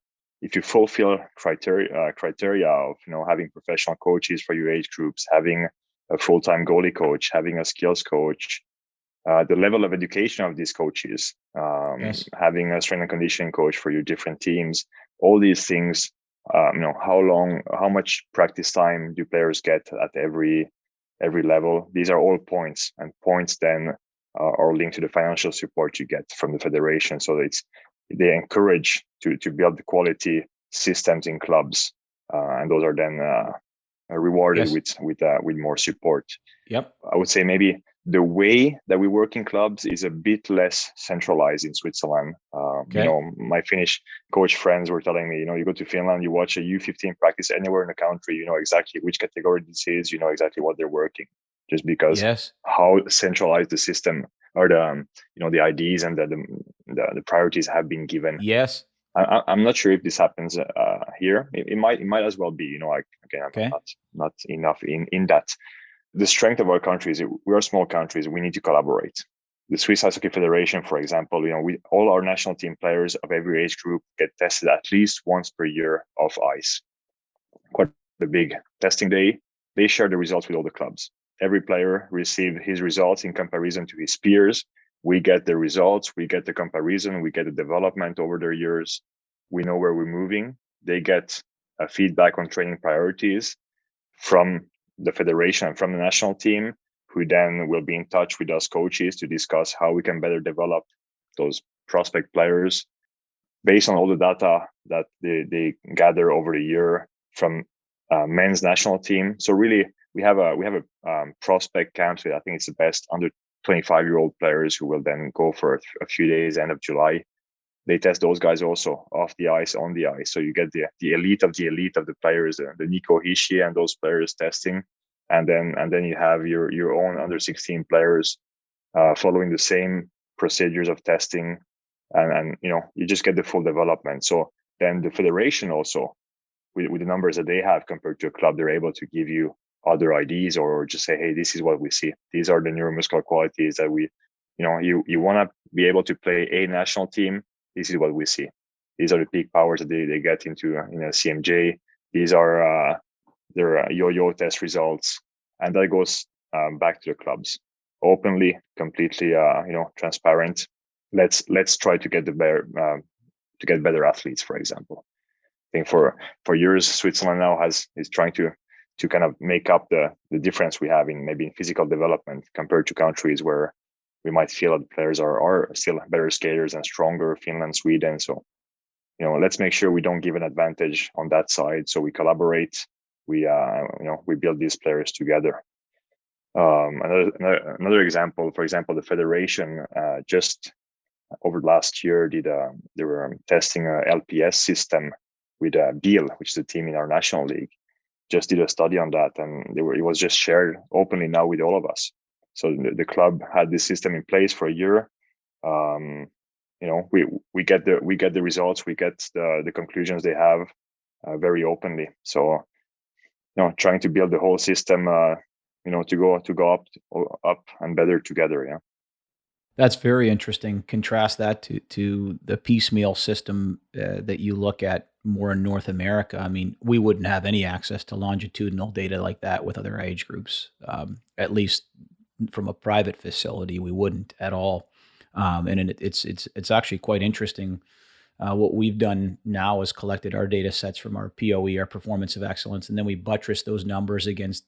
if you fulfill criteria of having professional coaches for your age groups, having a full-time goalie coach, having a skills coach, the level of education of these coaches, having a strength and conditioning coach for your different teams, all these things, how much practice time do players get at every level? These are all points, and points then are linked to the financial support you get from the federation. So they encourage to build the quality systems in clubs, and those are then rewarded with more support. Yep. I would say maybe the way that we work in clubs is a bit less centralized in Switzerland. My Finnish coach friends were telling me, you go to Finland, you watch a U15 practice anywhere in the country, you know exactly which category this is, you know exactly what they're working, just because how centralized the system, or the ideas and the priorities have been given. Yes. I'm not sure if this happens here. It might as well be. I'm not enough in that. The strength of our country is we are small countries. We need to collaborate. The Swiss Ice Hockey Federation, for example, all our national team players of every age group get tested at least once per year off ice. Quite a big testing day. They share the results with all the clubs. Every player receives his results in comparison to his peers. We get the results, we get the comparison, we get the development over their years. We know where we're moving. They get a feedback on training priorities from the federation and from the national team, who then will be in touch with us coaches to discuss how we can better develop those prospect players based on all the data that they gather over the year from men's national team. So really, we have a prospect camp. I think it's the best under 25-year-old players who will then go for a few days end of July. They test those guys also off the ice, on the ice. So you get the elite of the players, the Nico Hischier and those players testing, and then you have your own under 16 players following the same procedures of testing, and you just get the full development. So then the federation also, with the numbers that they have compared to a club, they're able to give you other ideas, or just say, hey, this is what we see. These are the neuromuscular qualities that we, you want to be able to play a national team. This is what we see. These are the peak powers that they get into CMJ. These are their yo-yo test results, and that goes back to the clubs openly, completely, transparent. Let's try to get better athletes, for example. I think for years, Switzerland now is trying to kind of make up the difference we have in physical development compared to countries where we might feel that players are still better skaters and stronger, Finland, Sweden. So, let's make sure we don't give an advantage on that side. So we collaborate. We build these players together. Another example, for example, the federation just over last year they were testing a LPS system with Biel, which is a team in our national league. Just did a study on that, and it was just shared openly now with all of us. So the club had this system in place for a year. We get the results, we get the conclusions they have very openly. So, trying to build the whole system, to go up and better together. Yeah. That's very interesting. Contrast that to the piecemeal system that you look at more in North America. I mean, we wouldn't have any access to longitudinal data like that with other age groups, at least from a private facility. We wouldn't at all. It's actually quite interesting. What we've done now is collected our data sets from our POE, our performance of excellence, and then we buttress those numbers against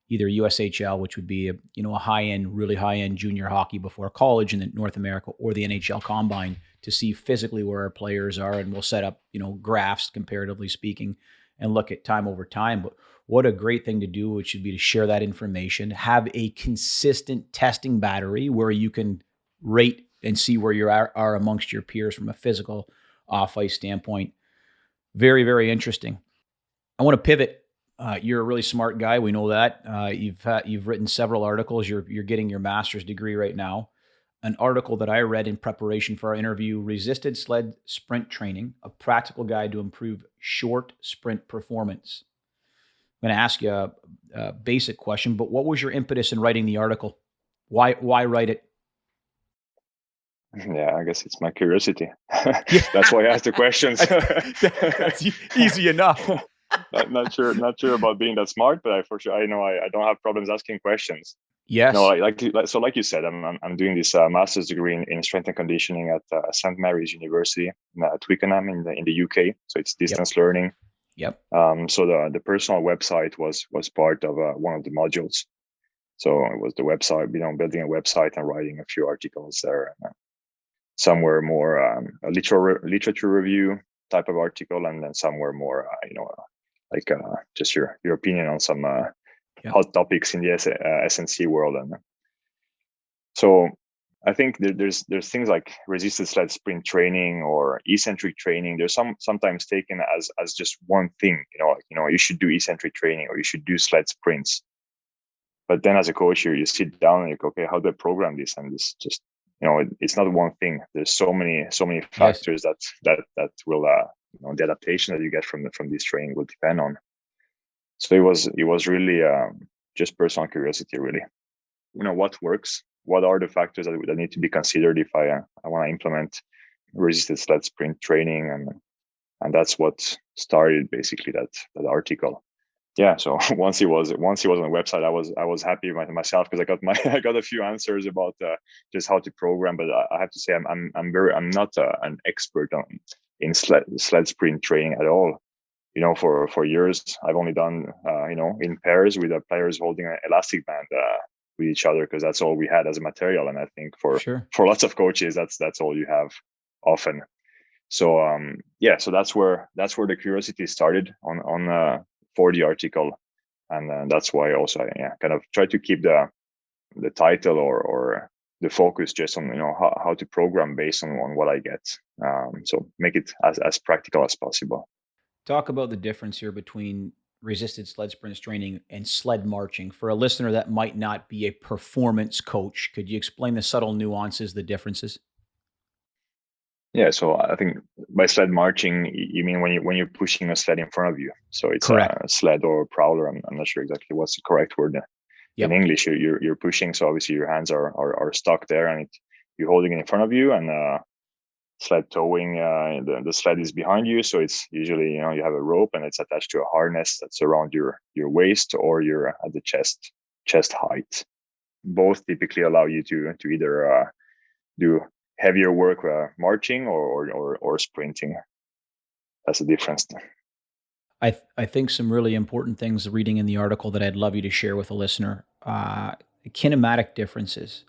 either USHL, which would be a high end, really high end junior hockey before college in North America, or the NHL Combine to see physically where our players are, and we'll set up graphs comparatively speaking, and look at time over time. But what a great thing to do, which should be to share that information, have a consistent testing battery where you can rate and see where you are amongst your peers from a physical off-ice standpoint. Very, very interesting. I want to pivot. You're a really smart guy. We know that. You've written several articles. You're getting your master's degree right now. An article that I read in preparation for our interview: Resisted Sled Sprint Training, a practical guide to improve short sprint performance. I'm going to ask you a basic question, but what was your impetus in writing the article? Why write it? Yeah, I guess it's my curiosity. Yeah. That's why I asked the questions. That's easy enough. Not sure about being that smart, but I know I don't have problems asking questions. Yes. No, like you said, I'm doing this master's degree in strength and conditioning at St. Mary's University at Twickenham in the UK. So it's distance learning. Yep. So the personal website was part of one of the modules. So it was the website, building a website and writing a few articles there. Some were more a literature review type of article, and then some were more, just your opinion on some hot topics in the SNC world. And so I think there's things like resisted sled sprint training or eccentric training. There's sometimes taken as just one thing, you should do eccentric training or you should do sled sprints. But then as a coach, you sit down and you go, okay, how do I program this? And this just, it's not one thing. There's so many factors that will, the adaptation that you get from this training will depend on. So it was really just personal curiosity, really. What works? What are the factors that need to be considered if I want to implement resisted sled sprint training? And that's what started basically that article. Yeah. So once he was on the website, I was happy with myself because I got a few answers about just how to program. But I have to say I'm not an expert in sled sprint training at all. For years I've only done in pairs with the players holding an elastic band with each other because that's all we had as a material. And I think for lots of coaches that's all you have often. So so that's where the curiosity started on for the article, and that's why also I kind of try to keep the title or the focus just on how to program based on what I get. So make it as practical as possible. Talk about the difference here between resisted sled sprints training and sled marching. For a listener that might not be a performance coach, could you explain the subtle nuances, the differences? Yeah, so I think by sled marching, you mean when you're pushing a sled in front of you. So it's Correct. A sled or a prowler. I'm not sure exactly what's the correct word. In English, you're pushing. So obviously your hands are stuck there, and you're holding it in front of you, and sled towing. The sled is behind you, so it's usually you have a rope and it's attached to a harness that's around your waist or you're at the chest height. Both typically allow you to either do heavier work marching or sprinting. That's the difference. I think some really important things reading in the article that I'd love you to share with a listener. Kinematic differences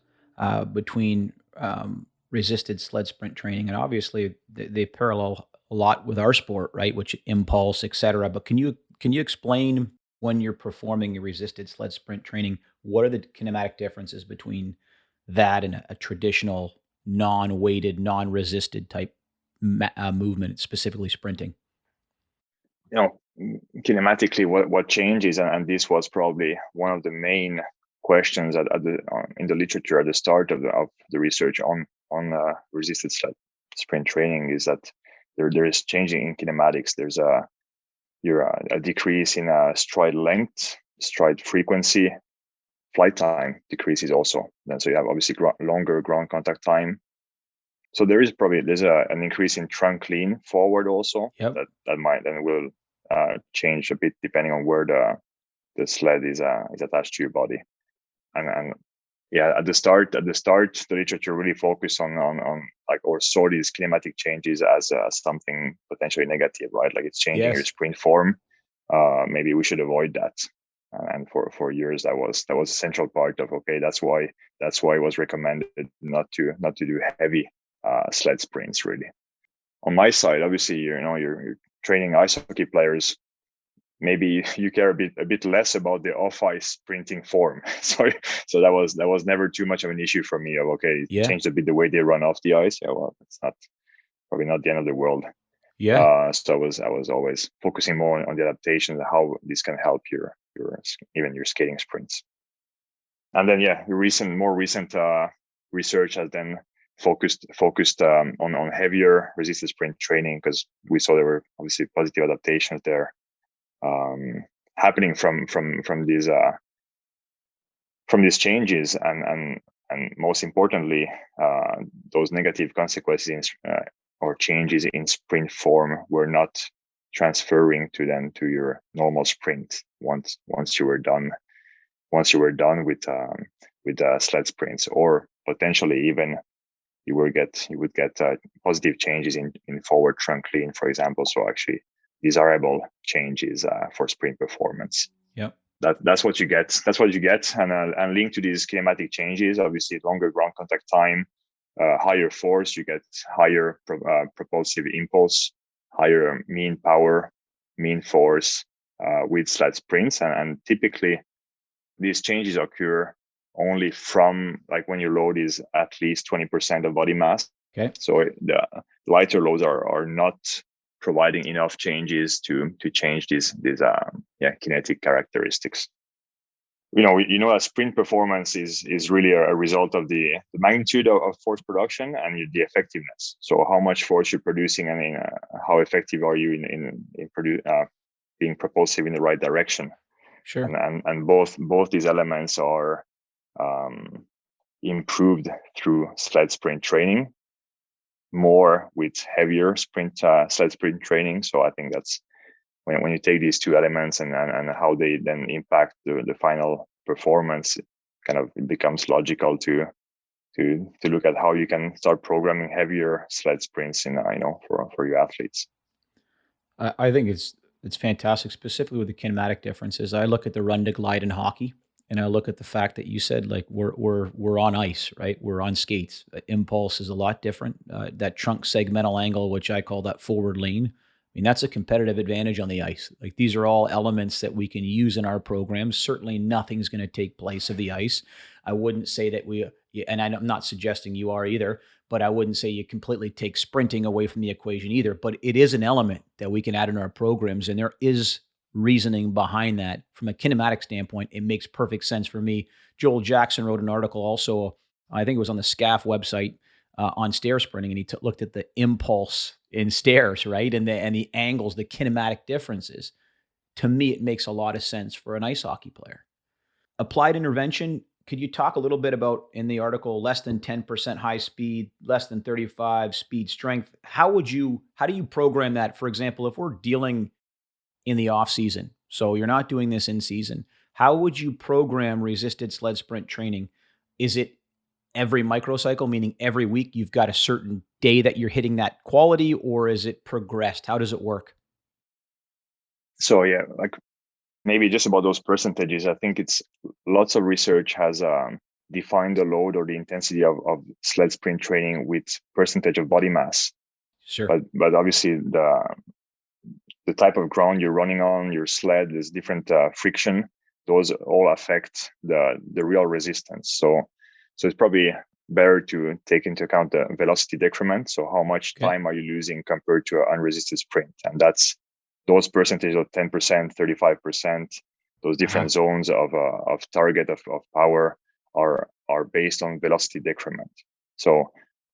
between resisted sled sprint training, and obviously they parallel a lot with our sport, right? Which impulse, etc. But can you explain when you're performing a resisted sled sprint training, what are the kinematic differences between that and a traditional non-weighted, non-resisted type movement, specifically sprinting? Kinematically, what changes, and this was probably one of the main questions in the literature at the start of the research on resisted sled sprint training, is that there is changing in kinematics. There's a decrease in stride length, stride frequency, flight time decreases also. And so you have obviously longer ground contact time. So there's an increase in trunk lean forward also. Yep. that might and will change a bit depending on where the sled is attached to your body. And yeah, at the start, the literature really focused on like, or saw these kinematic changes as something potentially negative, right? Like it's changing your sprint form. Maybe we should avoid that. And for years, that was a central part of, okay, that's why it was recommended not to do heavy sled sprints. Really, on my side, obviously, you're training ice hockey players. Maybe you care a bit less about the off ice sprinting form. So that was never too much of an issue for me. Of, okay, change a bit the way they run off the ice. Yeah, well, it's probably not the end of the world. Yeah. So I was always focusing more on the adaptations, how this can help your even your skating sprints. And then more recent research has then focused on heavier resisted sprint training, because we saw there were obviously positive adaptations there happening from these changes, and most importantly, those negative consequences or changes in sprint form were not transferring to your normal sprint once you were done with sled sprints, or potentially even you would get positive changes in forward trunk lean, for example. So actually desirable changes for sprint performance. Yep. That's what you get. And linked to these kinematic changes, obviously longer ground contact time, higher force, you get higher propulsive impulse, higher mean power, mean force with sled sprints, and typically these changes occur only from like when your load is at least 20% of body mass. Okay. So the lighter loads are not providing enough changes to change these kinetic characteristics. A sprint performance is really a result of the magnitude of force production and the effectiveness. So how much force you're producing, and how effective are you in being propulsive in the right direction. Sure. And both these elements are improved through sled sprint training, more with heavier sled sprint training. So I think that's when you take these two elements and how they then impact the final performance, it becomes logical to look at how you can start programming heavier sled sprints for your athletes. I think it's fantastic, specifically with the kinematic differences. I look at the run to glide in hockey, and I look at the fact that you said, like, we're on ice, right? We're on skates. Impulse is a lot different. That trunk segmental angle, which I call that forward lean, I mean, that's a competitive advantage on the ice. Like, these are all elements that we can use in our programs. Certainly nothing's going to take place of the ice. I wouldn't say that and I'm not suggesting you are either, but I wouldn't say you completely take sprinting away from the equation either. But it is an element that we can add in our programs, and there is reasoning behind that. From a kinematic standpoint, it makes perfect sense for me. Joel Jackson wrote an article also, I think it was on the SCAF website, on stair sprinting, and he looked at the impulse in stairs, right? And the angles, the kinematic differences. To me, it makes a lot of sense for an ice hockey player. Applied intervention, could you talk a little bit about, in the article, less than 10% high speed, less than 35 speed strength? How do you program that? For example, if we're dealing in the off season, so you're not doing this in season, how would you program resisted sled sprint training? Is it every microcycle, meaning every week you've got a certain day that you're hitting that quality, or is it progressed? How does it work? So like maybe just about those percentages, I think it's lots of research has defined the load or the intensity of sled sprint training with percentage of body mass. Sure. But obviously the type of ground you're running on, your sled, there's different friction. Those all affect the real resistance. So it's probably better to take into account the velocity decrement. So how much time are you losing compared to an unresisted sprint? And that's those percentages of 10%, 35%, those different zones of target of power are based on velocity decrement. So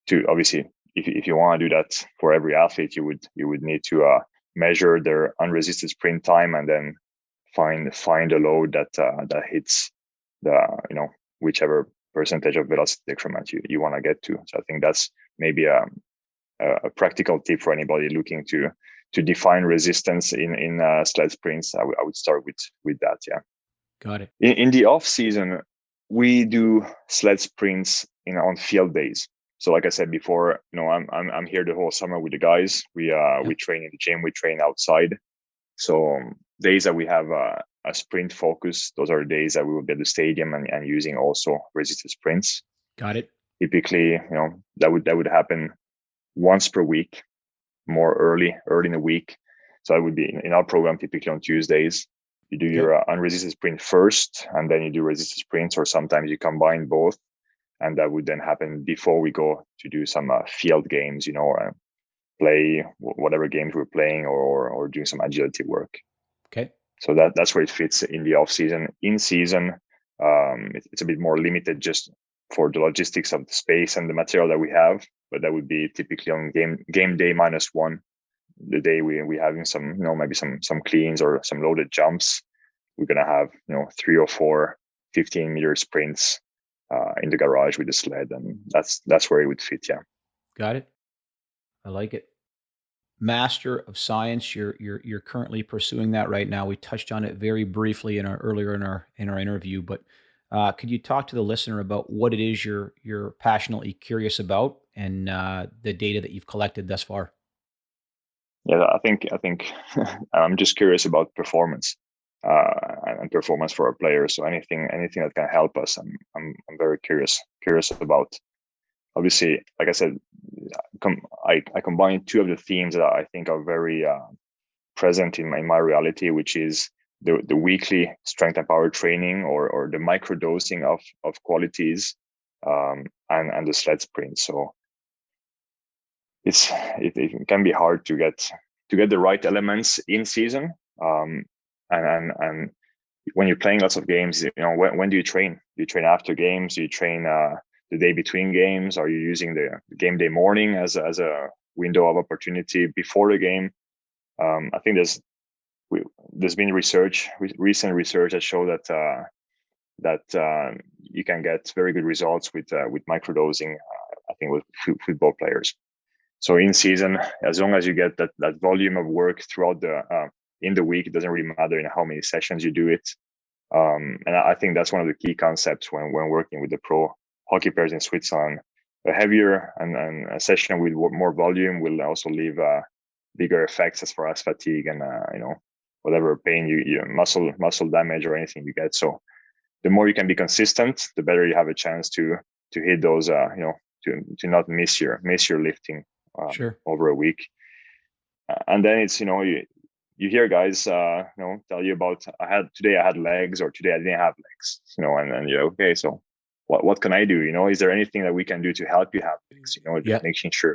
to obviously, if you want to do that for every athlete, you would need to measure their unresisted sprint time and then find a load that hits the whichever percentage of velocity decrement you want to get to. So I think that's maybe a practical tip for anybody looking to define resistance in sled sprints. I would start with that. Yeah. Got it. In the off season, we do sled sprints on field days. So like I said before, I'm here the whole summer with the guys. We train in the gym, we train outside. So days that we have a sprint focus, those are the days that we will be at the stadium and using also resisted sprints. Got it. Typically, that would happen once per week, more early in the week. So that would be in our program typically on Tuesdays. You do your unresisted sprint first, and then you do resisted sprints, or sometimes you combine both. And that would then happen before we go to do some field games, play whatever games we're playing, or doing some agility work. Okay. So that's where it fits in the off season. In season, it's a bit more limited just for the logistics of the space and the material that we have. But that would be typically on game day -1, the day we having some, maybe some cleans or some loaded jumps. We're gonna have 3 or 4 15-meter sprints in the garage with the sled, and that's where it would fit. Yeah. Got it. I like it. Master of Science. You're currently pursuing that right now. We touched on it very briefly earlier in our interview, but could you talk to the listener about what it is you're passionately curious about and the data that you've collected thus far? Yeah, I think I'm just curious about performance and performance for our players. So anything that can help us, I'm very curious about. Obviously, like I said, I combine 2 of the themes that I think are very present in my reality, which is the weekly strength and power training or the microdosing of qualities and the sled sprint. So it can be hard to get the right elements in season. And when you're playing lots of games, when do you train? Do you train after games? Do you train the day between games? Are you using the game day morning as a window of opportunity before the game? I think there's been recent research that show that you can get very good results with microdosing. I think with football players. So in season, as long as you get that volume of work throughout in the week, it doesn't really matter in how many sessions you do it. And I think that's one of the key concepts when working with the pro hockey players in Switzerland. A heavier and a session with more volume will also leave bigger effects as far as fatigue and whatever pain you muscle damage or anything you get. So the more you can be consistent, the better you have a chance to hit those to not miss your lifting Sure. over a week. And then it's you hear guys tell you about today I had legs, or today I didn't have legs, and then you're okay, so what can I do? Is there anything that we can do to help you have legs?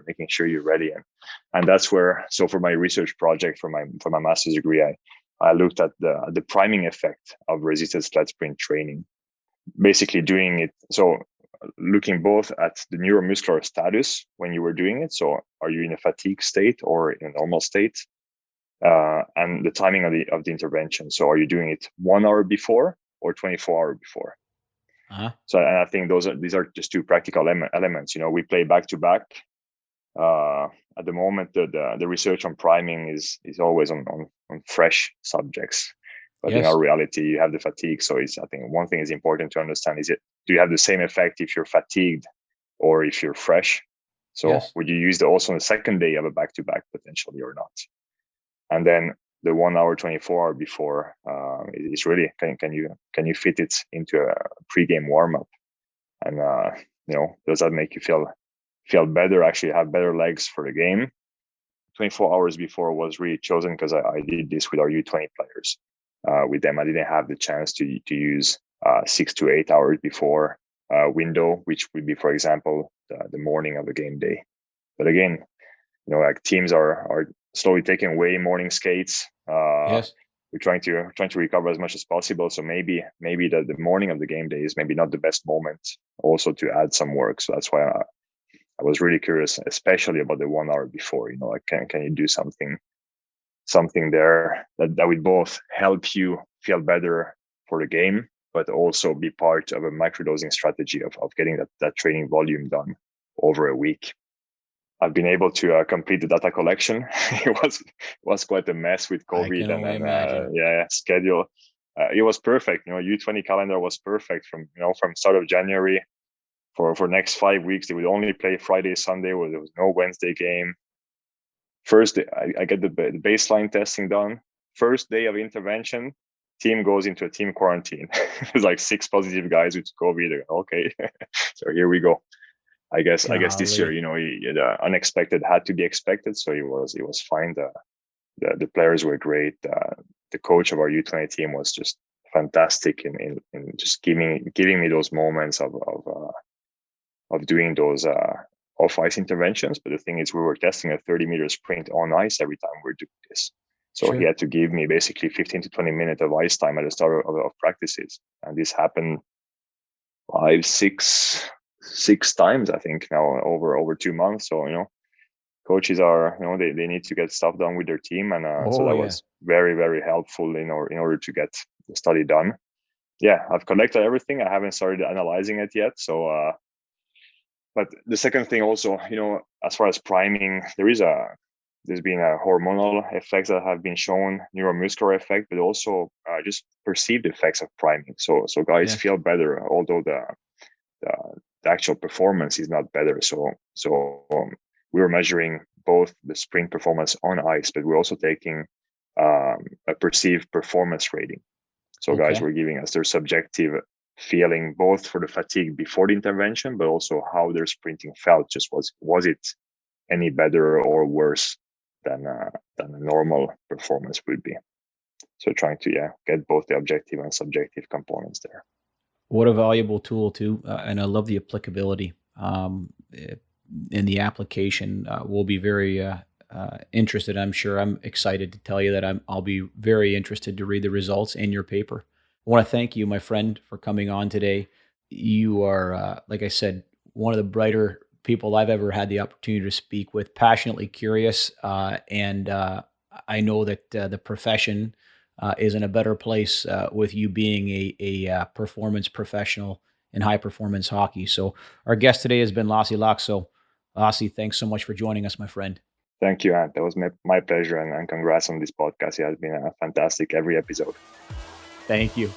Making sure you're ready. And that's where, so for my research project for my master's degree, I looked at the priming effect of resisted sled sprint training, basically doing it, so looking both at the neuromuscular status when you were doing it. So are you in a fatigue state or in a normal state? And the timing of the intervention. So are you doing it 1 hour before or 24 hours before? Uh-huh. So, and I think these are just 2 practical elements. We play back to back. At the moment, the research on priming is always on fresh subjects. But in our reality, you have the fatigue. So I think one thing is important to understand is do you have the same effect if you're fatigued or if you're fresh? So would you use it also on the second day of a back-to-back potentially or not? And then the 1 hour, 24 hours before is really, can you fit it into a pre-game warm-up? And does that make you feel better, actually have better legs for the game? 24 hours before was really chosen because I did this with our U20 players. With them, I didn't have the chance to use 6 to 8 hours before window, which would be, for example, the morning of a game day. But again, like teams are slowly taking away morning skates. We're trying to recover as much as possible. So maybe the morning of the game day is maybe not the best moment also to add some work. So that's why I was really curious, especially about the 1 hour before. Like can you do something there that would both help you feel better for the game, but also be part of a microdosing strategy of getting that training volume done over a week. I've been able to complete the data collection. It was quite a mess with COVID and schedule. it was perfect. U20 calendar was perfect from start of January for next 5 weeks. They would only play Friday, Sunday, where there was no Wednesday game. First, I get the baseline testing done. First day of intervention, team goes into a team quarantine. There's like 6 positive guys with COVID. Okay, so here we go. I guess this year, the unexpected had to be expected. So it was fine. The players were great. The coach of our U20 team was just fantastic in just giving me those moments of doing those off ice interventions. But the thing is, we were testing a 30-meter sprint on ice every time we we're doing this. So Sure. He had to give me basically 15 to 20 minutes of ice time at the start of practices. And this happened 5, 6 times, I think, now over 2 months. So, coaches are, they need to get stuff done with their team. And so that was very, very helpful in order to get the study done. Yeah, I've collected everything. I haven't started analyzing it yet. So, but the second thing also, as far as priming, there's been a hormonal effects that have been shown, neuromuscular effect, but also just perceived effects of priming. So guys feel better, although the actual performance is not better. So we were measuring both the sprint performance on ice, but we're also taking a perceived performance rating. So guys were giving us their subjective feeling, both for the fatigue before the intervention, but also how their sprinting felt. Just was it any better or worse than a normal performance would be? So trying to get both the objective and subjective components there. What a valuable tool too, and I love the applicability in the application. We'll be very interested. I'm sure. I'm excited to tell you that I'll be very interested to read the results in your paper. I want to thank you, my friend, for coming on today. You are, like I said, one of the brighter people I've ever had the opportunity to speak with, passionately curious, and I know that the profession is in a better place with you being a performance professional in high performance hockey. So our guest today has been Lassi Laakso. Lassi, thanks so much for joining us, my friend. Thank you, Ant. That was my pleasure, and congrats on this podcast. It has been fantastic every episode. Thank you.